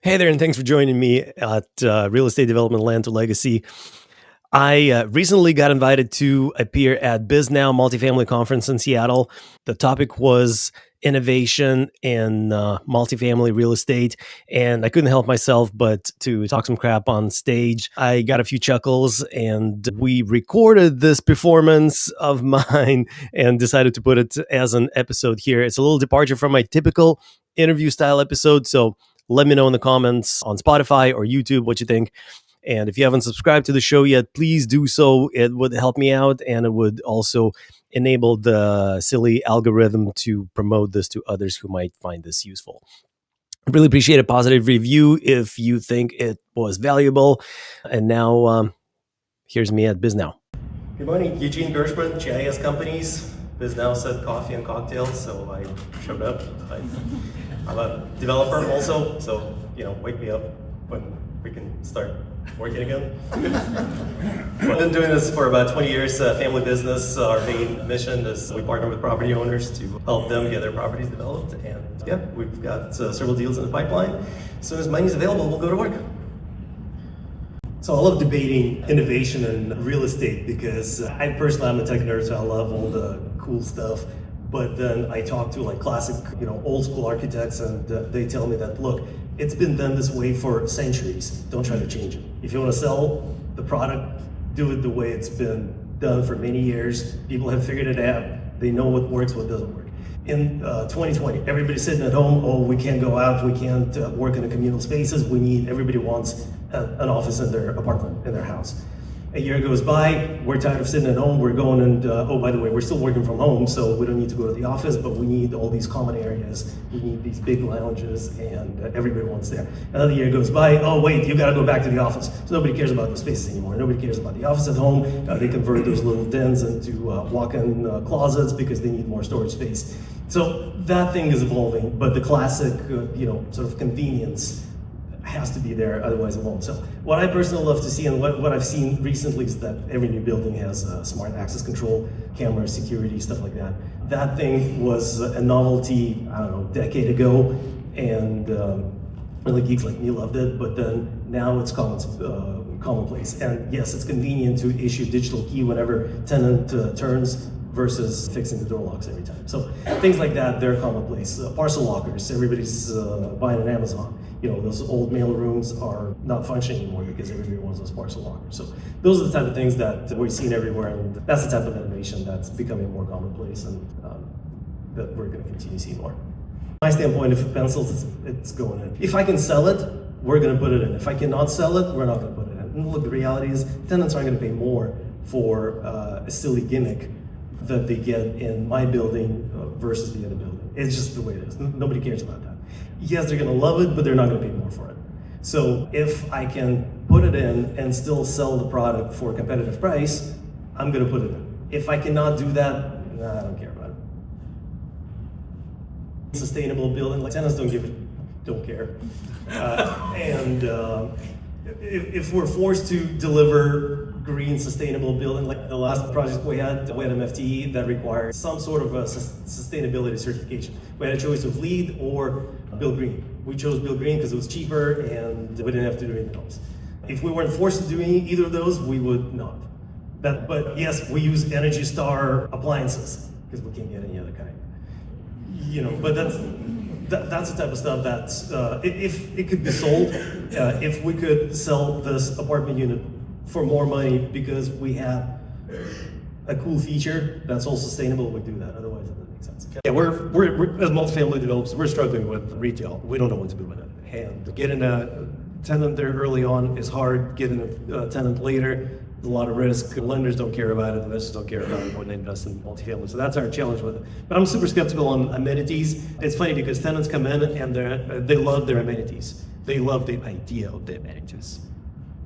Hey there, and thanks for joining me at Real Estate Development Land to Legacy. I recently got invited to appear at Bisnow Multifamily Conference in Seattle. The topic was innovation in multifamily real estate, and I couldn't help myself but to talk some crap on stage. I got a few chuckles, and we recorded this performance of mine and decided to put it as an episode here. It's a little departure from my typical interview style episode, so let me know in the comments on Spotify or YouTube what you think. And if you haven't subscribed to the show yet, please do so. It would help me out, and it would also enable the silly algorithm to promote this to others who might find this useful. I really appreciate a positive review if you think it was valuable. And now, here's me at Bisnow. Good morning, Eugene Gershman, GIS Companies. Bisnow said coffee and cocktails, so I showed up. I'm a developer also, so wake me up when we can start working again. I've been doing this for about 20 years, family business. Our main mission is we partner with property owners to help them get their properties developed. And we've got several deals in the pipeline. As soon as money's available, we'll go to work. So I love debating innovation in real estate because I personally am a tech nerd, so I love all the cool stuff. But then I talk to classic, old school architects, and they tell me that, look, it's been done this way for centuries. Don't try to change it. If you want to sell the product, do it the way it's been done for many years. People have figured it out. They know what works, what doesn't work. In 2020, everybody's sitting at home. Oh, we can't go out. We can't work in the communal spaces. Everybody wants an office in their apartment, in their house. A year goes by, we're tired of sitting at home, we're going and, by the way, we're still working from home, so we don't need to go to the office, but we need all these common areas, we need these big lounges, and everybody wants there. Another year goes by, oh wait, you gotta go back to the office. So nobody cares about those spaces anymore. Nobody cares about the office at home. They convert those little dens into walk-in closets because they need more storage space. So that thing is evolving, but the classic, sort of convenience has to be there, otherwise it won't. So what I personally love to see, and what I've seen recently, is that every new building has smart access control, cameras, security, stuff like that. That thing was a novelty, I don't know, a decade ago, and really geeks like me loved it, but then now it's commonplace. And yes, it's convenient to issue digital key whenever tenant turns versus fixing the door locks every time. So things like that, they're commonplace. Parcel lockers, everybody's buying on Amazon. Those old mail rooms are not functioning anymore because everybody wants those parcel lockers. So those are the type of things that we're seeing everywhere, and that's the type of innovation that's becoming more commonplace, and that we're going to continue to see more. From my standpoint, if it pencils, it's going in. If I can sell it, we're going to put it in. If I cannot sell it, we're not going to put it in. And look, the reality is tenants aren't going to pay more for a silly gimmick that they get in my building versus the other building. It's just the way it is. Nobody cares about that. Yes, they're gonna love it, but they're not gonna pay more for it. So if I can put it in and still sell the product for a competitive price, I'm gonna put it in. If I cannot do that, I don't care about it. Sustainable building, tenants don't care. If we're forced to deliver green, sustainable building, like the last project we had an FTE that required some sort of a sustainability certification. We had a choice of LEED or Build Green. We chose Build Green because it was cheaper and we didn't have to do anything else. If we weren't forced to do either of those, we would not. But yes, we use Energy Star appliances because we can't get any other kind. But that's the type of stuff that's, if it could be sold, if we could sell this apartment unit for more money because we have a cool feature that's all sustainable, we do that. Otherwise, it doesn't make sense. Yeah, we're as multifamily developers, we're struggling with retail. We don't know what to do with it. And getting a tenant there early on is hard. Getting a tenant later, there's a lot of risk. Lenders don't care about it. Investors don't care about it when they invest in multifamily. So that's our challenge with it. But I'm super skeptical on amenities. It's funny because tenants come in and they love their amenities. They love the idea of the amenities.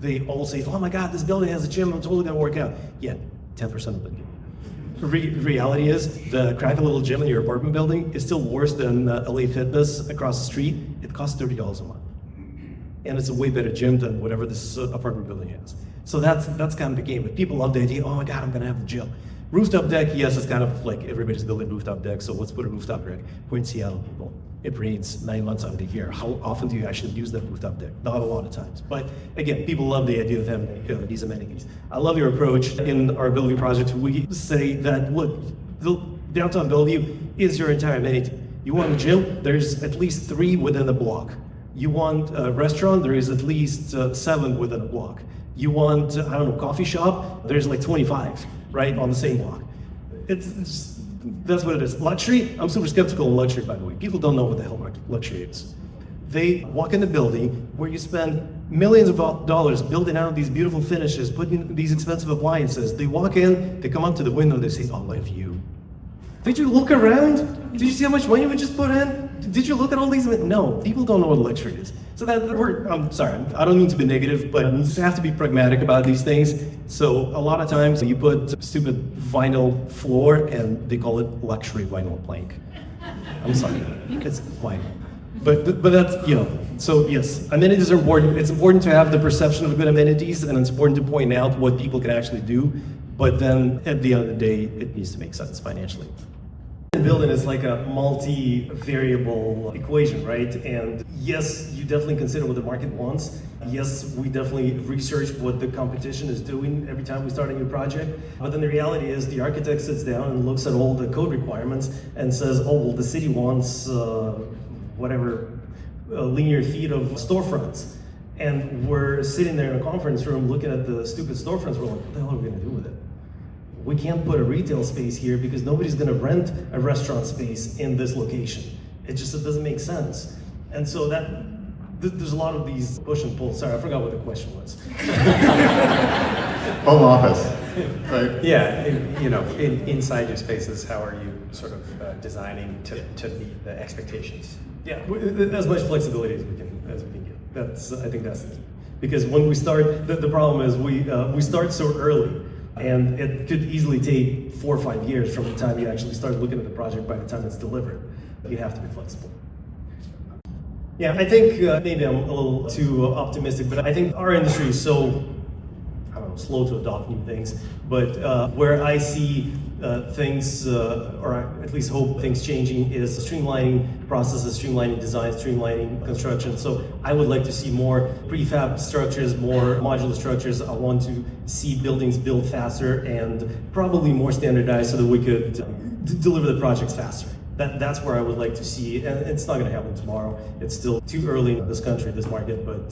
They all say, oh my God, this building has a gym, I'm totally gonna work out. Yeah, 10% of them do. Reality is, the crappy little gym in your apartment building is still worse than LA Fitness across the street. It costs $30 a month. And it's a way better gym than whatever this apartment building has. So that's kind of the game. But people love the idea, oh my God, I'm gonna have the gym. Rooftop deck, yes, it's kind of like everybody's building rooftop decks, so let's put a rooftop deck. We're in Seattle, people. It rains 9 months out of the year. How often do you actually use that rooftop deck? Not a lot of times. But again, people love the idea of having these amenities. I love your approach. In our Bellevue project, we say that, look, the downtown Bellevue is your entire amenity. You want a gym? There's at least 3 within a block. You want a restaurant? There is at least 7 within a block. You want, I don't know, coffee shop? There's like 25, right, on the same block. That's what it is. Luxury, I'm super skeptical of luxury, by the way. People don't know what the hell luxury is. They walk in a building where you spend millions of dollars building out these beautiful finishes, putting these expensive appliances. They walk in, they come up to the window, they say, oh, I love you. Did you look around? Did you see how much money we just put in? Did you look at all these? No, people don't know what luxury is. So I'm sorry, I don't mean to be negative, but you just have to be pragmatic about these things. So a lot of times you put stupid vinyl floor and they call it luxury vinyl plank. I'm sorry, it's vinyl. But that's, so yes, amenities are important. It's important to have the perception of good amenities, and it's important to point out what people can actually do. But then at the end of the day, it needs to make sense financially. Building is like a multi-variable equation, right? And yes, you definitely consider what the market wants. Yes, we definitely research what the competition is doing every time we start a new project. But then the reality is the architect sits down and looks at all the code requirements and says, oh, well, the city wants linear feet of storefronts. And we're sitting there in a conference room looking at the stupid storefronts. We're like, what the hell are we gonna do with it? We can't put a retail space here because nobody's gonna rent a restaurant space in this location. It doesn't make sense. And so there's a lot of these push and pull. Sorry, I forgot what the question was. Home office, right? Yeah, inside your spaces, how are you sort of designing to meet the expectations? Yeah, as much flexibility as we can get. I think that's the key. Because when we start, the problem is we start so early. And it could easily take 4 or 5 years from the time you actually start looking at the project by the time it's delivered. You have to be flexible. Yeah, I think maybe I'm a little too optimistic, but I think our industry is so, slow to adopt new things. But where I see things, or at least hope things changing, is streamlining processes, streamlining design, streamlining construction. So I would like to see more prefab structures, more modular structures. I want to see buildings built faster and probably more standardized so that we could deliver the projects faster. That's where I would like to see, and it's not going to happen tomorrow. It's still too early in this country, this market, but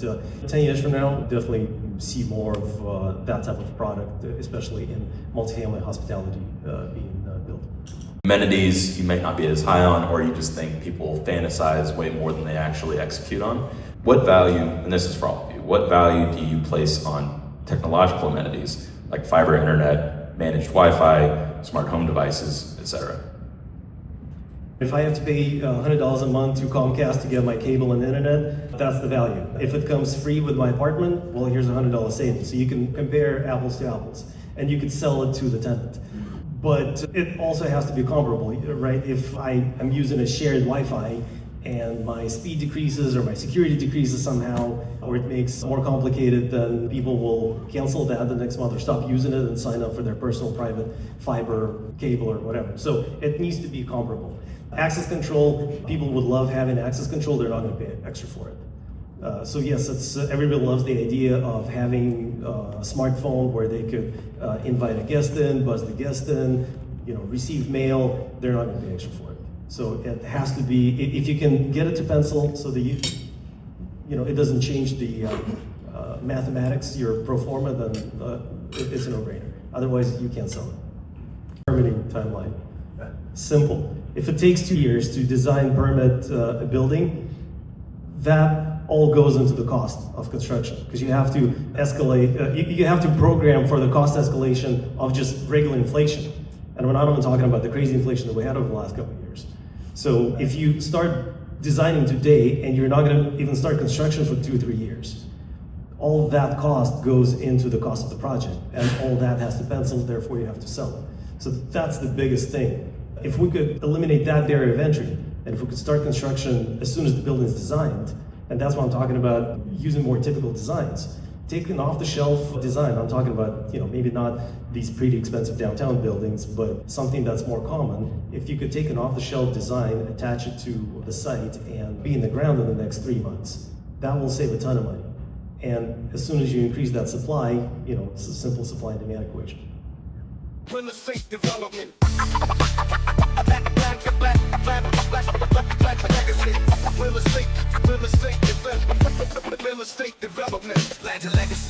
10 years from now, definitely see more of that type of product, especially in multifamily hospitality being built. Amenities you might not be as high on, or you just think people fantasize way more than they actually execute on. What value, and this is for all of you, what value do you place on technological amenities like fiber internet, managed Wi-Fi, smart home devices, etc.? If I have to pay $100 a month to Comcast to get my cable and internet, that's the value. If it comes free with my apartment, well, here's a $100 savings. So you can compare apples to apples, and you could sell it to the tenant. But it also has to be comparable, right? If I am using a shared Wi-Fi and my speed decreases or my security decreases somehow, or it makes it more complicated, then people will cancel that the next month or stop using it and sign up for their personal private fiber cable or whatever. So it needs to be comparable. Access control, people would love having access control, they're not going to pay extra for it. So yes, everybody loves the idea of having a smartphone where they could invite a guest in, buzz the guest in, receive mail, they're not going to pay extra for it. So it has to be, if you can get it to pencil so that it doesn't change the mathematics, your pro forma, then it's a no-brainer. Otherwise, you can't sell it. Permitting timeline, simple. If it takes 2 years to design, permit a building, that all goes into the cost of construction, because you have to escalate, you have to program for the cost escalation of just regular inflation. And we're not even talking about the crazy inflation that we had over the last couple of years. So if you start designing today and you're not going to even start construction for 2 or 3 years, all that cost goes into the cost of the project, and all that has to pencil, therefore you have to sell it. So that's the biggest thing. If we could eliminate that barrier of entry, and if we could start construction as soon as the building is designed, and that's what I'm talking about, using more typical designs. Take an off-the-shelf design. I'm talking about, maybe not these pretty expensive downtown buildings, but something that's more common. If you could take an off-the-shelf design, attach it to the site, and be in the ground in the next 3 months, that will save a ton of money. And as soon as you increase that supply, it's a simple supply and demand equation. Real estate development. Real estate development. Land to legacy.